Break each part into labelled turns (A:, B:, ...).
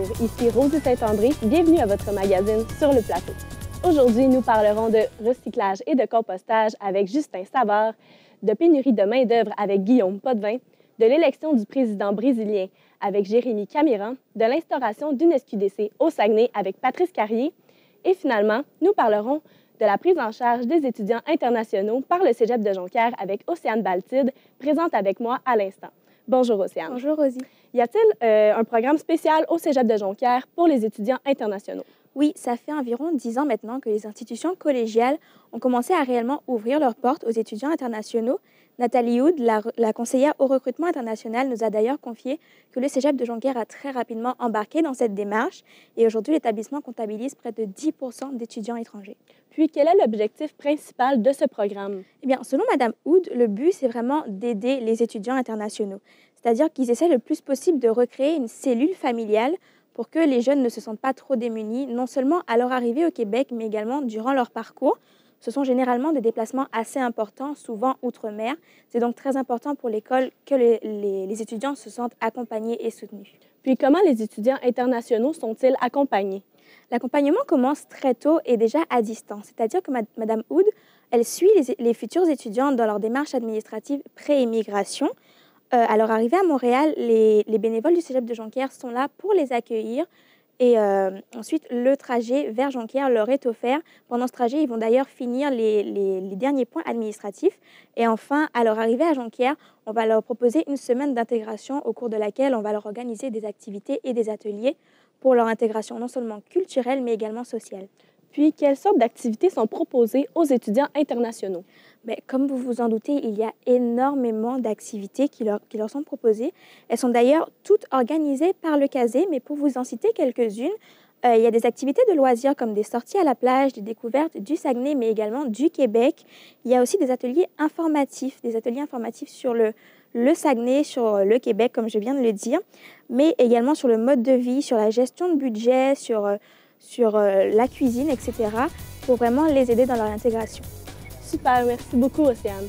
A: Bonjour, ici Rosie Saint-André, bienvenue à votre magazine Sur le plateau. Aujourd'hui, nous parlerons de recyclage et de compostage avec Justin Savard, de pénurie de main-d'œuvre avec Guillaume Potvin, de l'élection du président brésilien avec Jérémy Camiran, de l'instauration d'une SQDC au Saguenay avec Patrice Carrier et finalement, nous parlerons de la prise en charge des étudiants internationaux par le Cégep de Jonquière avec Océane Baltide, présente avec moi à l'instant. Bonjour Océane.
B: Bonjour Rosie.
A: Y a-t-il un programme spécial au Cégep de Jonquière pour les étudiants internationaux?
B: Oui, ça fait environ 10 ans maintenant que les institutions collégiales ont commencé à réellement ouvrir leurs portes aux étudiants internationaux. Nathalie Houd, la conseillère au recrutement international, nous a d'ailleurs confié que le Cégep de Jonquière a très rapidement embarqué dans cette démarche et aujourd'hui, l'établissement comptabilise près de 10% d'étudiants étrangers.
A: Puis, quel est l'objectif principal de ce programme?
B: Eh bien, selon Mme Houd, le but, c'est vraiment d'aider les étudiants internationaux. C'est-à-dire qu'ils essaient le plus possible de recréer une cellule familiale pour que les jeunes ne se sentent pas trop démunis, non seulement à leur arrivée au Québec, mais également durant leur parcours. Ce sont généralement des déplacements assez importants, souvent outre-mer. C'est donc très important pour l'école que les étudiants se sentent accompagnés et soutenus.
A: Puis, comment les étudiants internationaux sont-ils accompagnés?
B: L'accompagnement commence très tôt et déjà à distance. C'est-à-dire que Mme Houd, elle suit les futurs étudiants dans leur démarche administrative pré-immigration. À leur arrivée à Montréal, les bénévoles du Cégep de Jonquière sont là pour les accueillir. Et ensuite, le trajet vers Jonquière leur est offert. Pendant ce trajet, ils vont d'ailleurs finir les derniers points administratifs. Et enfin, à leur arrivée à Jonquière, on va leur proposer une semaine d'intégration au cours de laquelle on va leur organiser des activités et des ateliers pour leur intégration non seulement culturelle, mais également sociale.
A: Puis, quelles sortes d'activités sont proposées aux étudiants internationaux?
B: Mais comme vous vous en doutez, il y a énormément d'activités qui leur sont proposées. Elles sont d'ailleurs toutes organisées par le CASE, mais pour vous en citer quelques-unes, il y a des activités de loisirs comme des sorties à la plage, des découvertes du Saguenay, mais également du Québec. Il y a aussi des ateliers informatifs sur le Saguenay, sur le Québec, comme je viens de le dire, mais également sur le mode de vie, sur la gestion de budget, sur la cuisine, etc., pour vraiment les aider dans leur intégration.
A: Super, merci beaucoup Océane.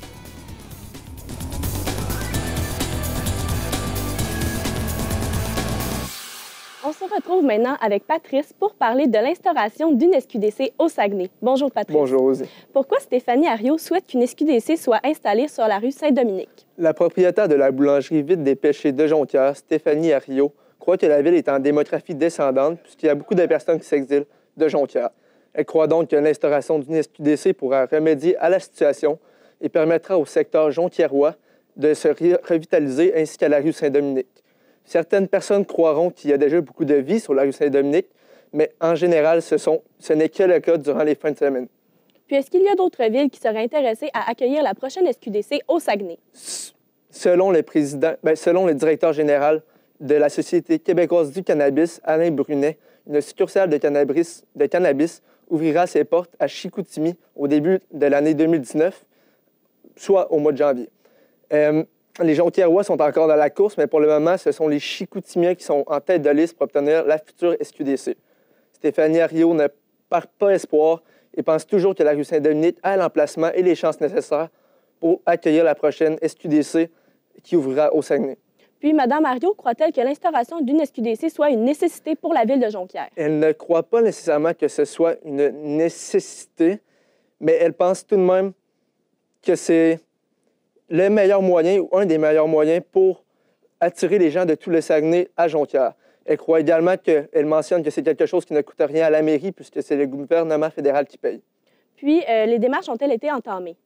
A: On se retrouve maintenant avec Patrice pour parler de l'instauration d'une SQDC au Saguenay. Bonjour Patrice.
C: Bonjour Rosie.
A: Pourquoi Stéphanie Ariot souhaite qu'une SQDC soit installée sur la rue Saint-Dominique?
C: La propriétaire de la boulangerie Vite des Pêchés de Jonquière, Stéphanie Ariot, croit que la ville est en démographie descendante puisqu'il y a beaucoup de personnes qui s'exilent de Jonquière. Elle croit donc que l'instauration d'une SQDC pourra remédier à la situation et permettra au secteur jonquiérois de se revitaliser ainsi qu'à la rue Saint-Dominique. Certaines personnes croiront qu'il y a déjà beaucoup de vie sur la rue Saint-Dominique, mais en général, ce n'est que le cas durant les fins de semaine.
A: Puis est-ce qu'il y a d'autres villes qui seraient intéressées à accueillir la prochaine SQDC au Saguenay?
C: Selon le directeur général de la Société québécoise du cannabis, Alain Brunet, une succursale de cannabis ouvrira ses portes à Chicoutimi au début de l'année 2019, soit au mois de janvier. Les Jonquiérois sont encore dans la course, mais pour le moment, ce sont les Chicoutimiens qui sont en tête de liste pour obtenir la future SQDC. Stéphanie Ariot ne perd pas espoir et pense toujours que la rue Saint-Dominique a l'emplacement et les chances nécessaires pour accueillir la prochaine SQDC qui ouvrira au Saguenay.
A: Puis, Mme Ariot croit-elle que l'instauration d'une SQDC soit une nécessité pour la ville de Jonquière?
C: Elle ne croit pas nécessairement que ce soit une nécessité, mais elle pense tout de même que c'est le meilleur moyen ou un des meilleurs moyens pour attirer les gens de tout le Saguenay à Jonquière. Elle croit également elle mentionne que c'est quelque chose qui ne coûte rien à la mairie puisque c'est le gouvernement fédéral qui paye.
A: Puis, les démarches ont-elles été entamées?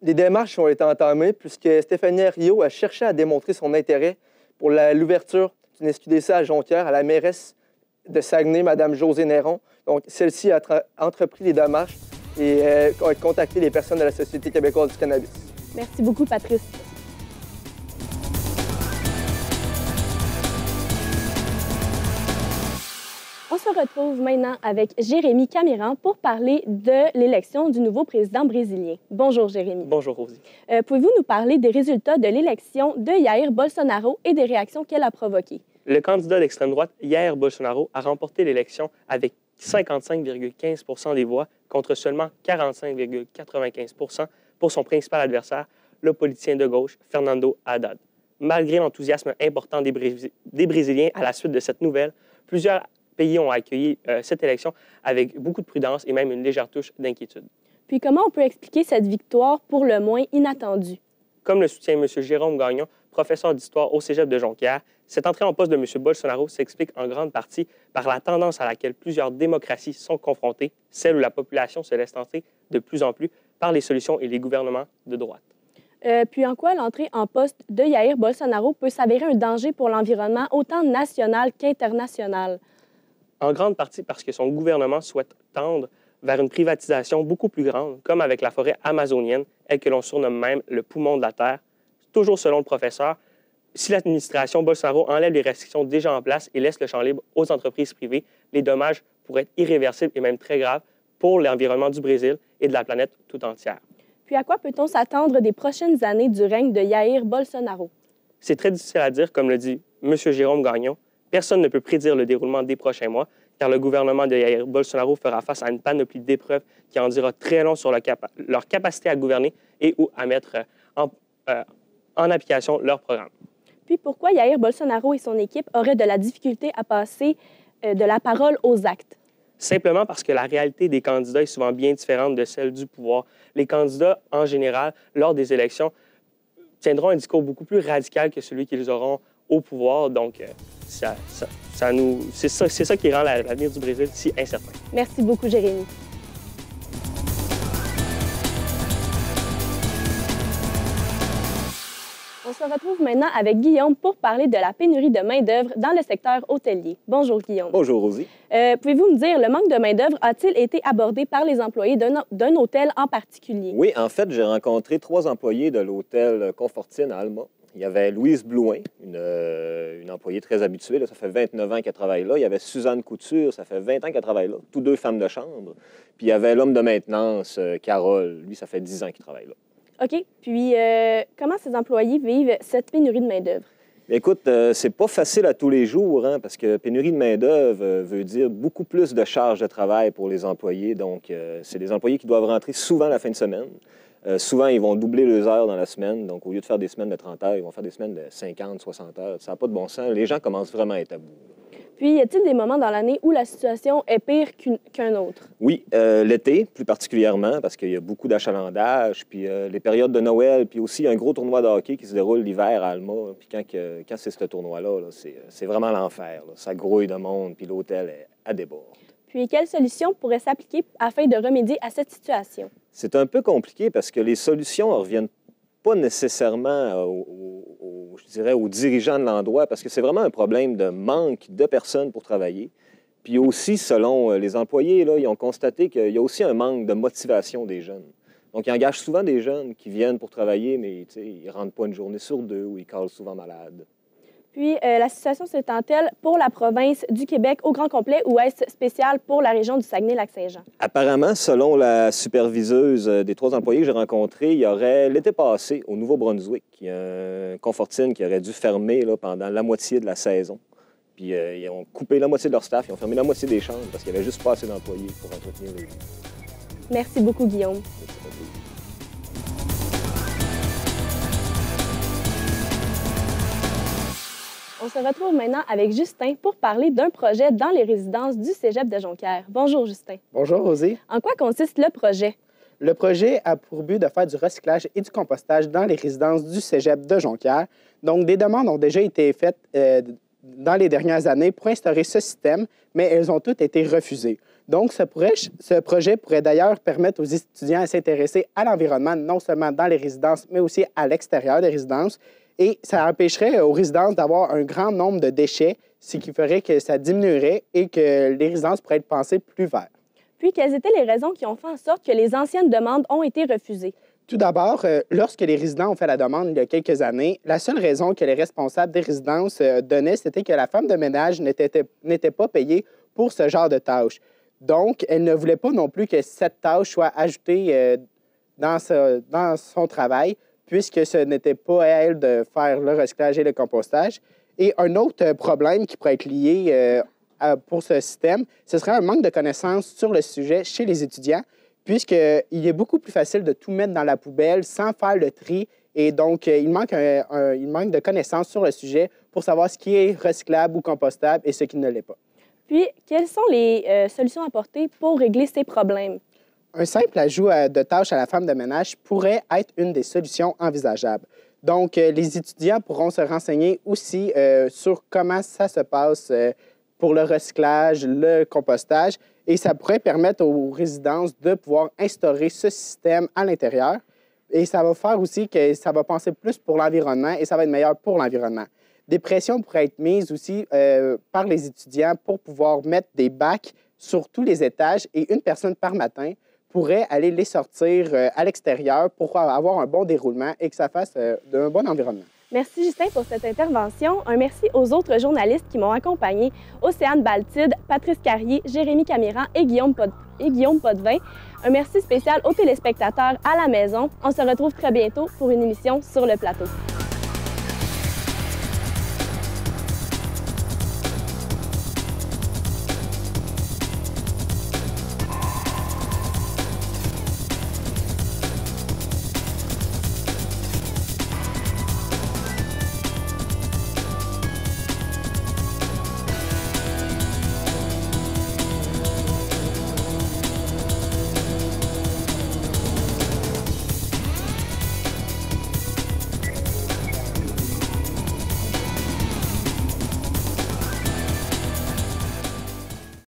C: Les démarches ont été entamées puisque Stéphanie Ariot a cherché à démontrer son intérêt pour l'ouverture d'une SQDC à Jonquière à la mairesse de Saguenay, Mme Josée Néron. Donc, celle-ci a entrepris les démarches et a contacté les personnes de la Société québécoise du cannabis.
A: Merci beaucoup, Patrice. On se retrouve maintenant avec Jérémy Camiran pour parler de l'élection du nouveau président brésilien. Bonjour, Jérémy.
D: Bonjour, Rosie.
A: Pouvez-vous nous parler des résultats de l'élection de Jair Bolsonaro et des réactions qu'elle a provoquées?
D: Le candidat d'extrême droite, Jair Bolsonaro, a remporté l'élection avec 55,15 % des voix contre seulement 45,95 % pour son principal adversaire, le politicien de gauche, Fernando Haddad. Malgré l'enthousiasme important des Brésiliens à la suite de cette nouvelle, plusieurs pays ont accueilli cette élection avec beaucoup de prudence et même une légère touche d'inquiétude.
A: Puis comment on peut expliquer cette victoire pour le moins inattendue?
D: Comme le soutient M. Jérôme Gagnon, professeur d'histoire au Cégep de Jonquière, cette entrée en poste de M. Bolsonaro s'explique en grande partie par la tendance à laquelle plusieurs démocraties sont confrontées, celle où la population se laisse tenter de plus en plus par les solutions et les gouvernements de droite.
A: Puis en quoi l'entrée en poste de Jair Bolsonaro peut s'avérer un danger pour l'environnement autant national qu'international?
D: En grande partie parce que son gouvernement souhaite tendre vers une privatisation beaucoup plus grande, comme avec la forêt amazonienne, elle que l'on surnomme même le poumon de la Terre. Toujours selon le professeur, si l'administration Bolsonaro enlève les restrictions déjà en place et laisse le champ libre aux entreprises privées, les dommages pourraient être irréversibles et même très graves pour l'environnement du Brésil et de la planète tout entière.
A: Puis à quoi peut-on s'attendre des prochaines années du règne de Jair Bolsonaro?
D: C'est très difficile à dire, comme le dit M. Jérôme Gagnon. Personne ne peut prédire le déroulement des prochains mois, car le gouvernement de Jair Bolsonaro fera face à une panoplie d'épreuves qui en dira très long sur leur capacité à gouverner et ou à mettre en application leur programme.
A: Puis pourquoi Jair Bolsonaro et son équipe auraient de la difficulté à passer de la parole aux actes?
D: Simplement parce que la réalité des candidats est souvent bien différente de celle du pouvoir. Les candidats, en général, lors des élections, tiendront un discours beaucoup plus radical que celui qu'ils auront au pouvoir. Donc, c'est ça qui rend l'avenir du Brésil si incertain.
A: Merci beaucoup, Jérémy. On se retrouve maintenant avec Guillaume pour parler de la pénurie de main-d'œuvre dans le secteur hôtelier. Bonjour, Guillaume.
E: Bonjour, Rosie.
A: Pouvez-vous me dire, le manque de main-d'œuvre a-t-il été abordé par les employés d'un hôtel en particulier?
E: Oui, en fait, j'ai rencontré 3 employés de l'hôtel Confortine à Alma. Il y avait Louise Blouin, une employée très habituée, là, ça fait 29 ans qu'elle travaille là. Il y avait Suzanne Couture, ça fait 20 ans qu'elle travaille là, tous 2 femmes de chambre. Puis il y avait l'homme de maintenance, Carole, lui, ça fait 10 ans qu'il travaille là.
A: OK. Puis, comment ces employés vivent cette pénurie de main-d'œuvre?
E: Écoute, c'est pas facile à tous les jours, hein, parce que pénurie de main-d'œuvre veut dire beaucoup plus de charges de travail pour les employés. Donc, c'est des employés qui doivent rentrer souvent la fin de semaine. Souvent, ils vont doubler leurs heures dans la semaine. Donc, au lieu de faire des semaines de 30 heures, ils vont faire des semaines de 50, 60 heures. Ça n'a pas de bon sens. Les gens commencent vraiment à être à bout.
A: Puis, y a-t-il des moments dans l'année où la situation est pire qu'un autre?
E: Oui, l'été, plus particulièrement, parce qu'il y a beaucoup d'achalandage, puis les périodes de Noël, puis aussi un gros tournoi de hockey qui se déroule l'hiver à Alma. Puis quand c'est ce tournoi-là, c'est vraiment l'enfer. Ça grouille de monde, puis l'hôtel est à débord.
A: Puis, quelles solutions pourraient s'appliquer afin de remédier à cette situation?
E: C'est un peu compliqué parce que les solutions ne reviennent pas nécessairement je dirais, aux dirigeants de l'endroit, parce que c'est vraiment un problème de manque de personnes pour travailler. Puis aussi, selon les employés, là, ils ont constaté qu'il y a aussi un manque de motivation des jeunes. Donc, ils engagent souvent des jeunes qui viennent pour travailler, mais ils ne rentrent pas une journée sur 2 ou ils calent souvent malades.
A: Puis, la situation s'étend-elle pour la province du Québec au grand complet ou est-ce spécial pour la région du Saguenay-Lac-Saint-Jean?
E: Apparemment, selon la superviseuse des 3 employés que j'ai rencontrés, il y aurait l'été passé au Nouveau-Brunswick, il y a un Confortine qui aurait dû fermer là, pendant la moitié de la saison. Puis ils ont coupé la moitié de leur staff, ils ont fermé la moitié des chambres parce qu'il n'y avait juste pas assez d'employés pour entretenir les gens.
A: Merci beaucoup, Guillaume. On se retrouve maintenant avec Justin pour parler d'un projet dans les résidences du Cégep de Jonquière. Bonjour, Justin.
F: Bonjour, Rosie.
A: En quoi consiste le projet?
F: Le projet a pour but de faire du recyclage et du compostage dans les résidences du Cégep de Jonquière. Donc, des demandes ont déjà été faites dans les dernières années pour instaurer ce système, mais elles ont toutes été refusées. Donc, ce projet pourrait d'ailleurs permettre aux étudiants à s'intéresser à l'environnement, non seulement dans les résidences, mais aussi à l'extérieur des résidences. Et ça empêcherait aux résidences d'avoir un grand nombre de déchets, ce qui ferait que ça diminuerait et que les résidences pourraient être pensées plus vertes.
A: Puis, quelles étaient les raisons qui ont fait en sorte que les anciennes demandes ont été refusées?
F: Tout d'abord, lorsque les résidents ont fait la demande il y a quelques années, la seule raison que les responsables des résidences donnaient, c'était que la femme de ménage n'était pas payée pour ce genre de tâches. Donc, elle ne voulait pas non plus que cette tâche soit ajoutée dans son travail, puisque ce n'était pas à elle de faire le recyclage et le compostage. Et un autre problème qui pourrait être lié pour ce système, ce serait un manque de connaissances sur le sujet chez les étudiants, puisqu'il est beaucoup plus facile de tout mettre dans la poubelle sans faire le tri Et donc, il manque de connaissances sur le sujet pour savoir ce qui est recyclable ou compostable et ce qui ne l'est pas.
A: Puis, quelles sont les solutions apportées pour régler ces problèmes?
F: Un simple ajout de tâches à la femme de ménage pourrait être une des solutions envisageables. Donc, les étudiants pourront se renseigner aussi sur comment ça se passe pour le recyclage, le compostage, et ça pourrait permettre aux résidences de pouvoir instaurer ce système à l'intérieur. Et ça va faire aussi que ça va penser plus pour l'environnement et ça va être meilleur pour l'environnement. Des pressions pourraient être mises aussi par les étudiants pour pouvoir mettre des bacs sur tous les étages et une personne par matin pourrait aller les sortir à l'extérieur pour avoir un bon déroulement et que ça fasse d'un bon environnement.
A: Merci Justin pour cette intervention. Un merci aux autres journalistes qui m'ont accompagné, Océane Baltide, Patrice Carrier, Jérémy Camiran et Guillaume Potvin. Un merci spécial aux téléspectateurs à la maison. On se retrouve très bientôt pour une émission sur le plateau.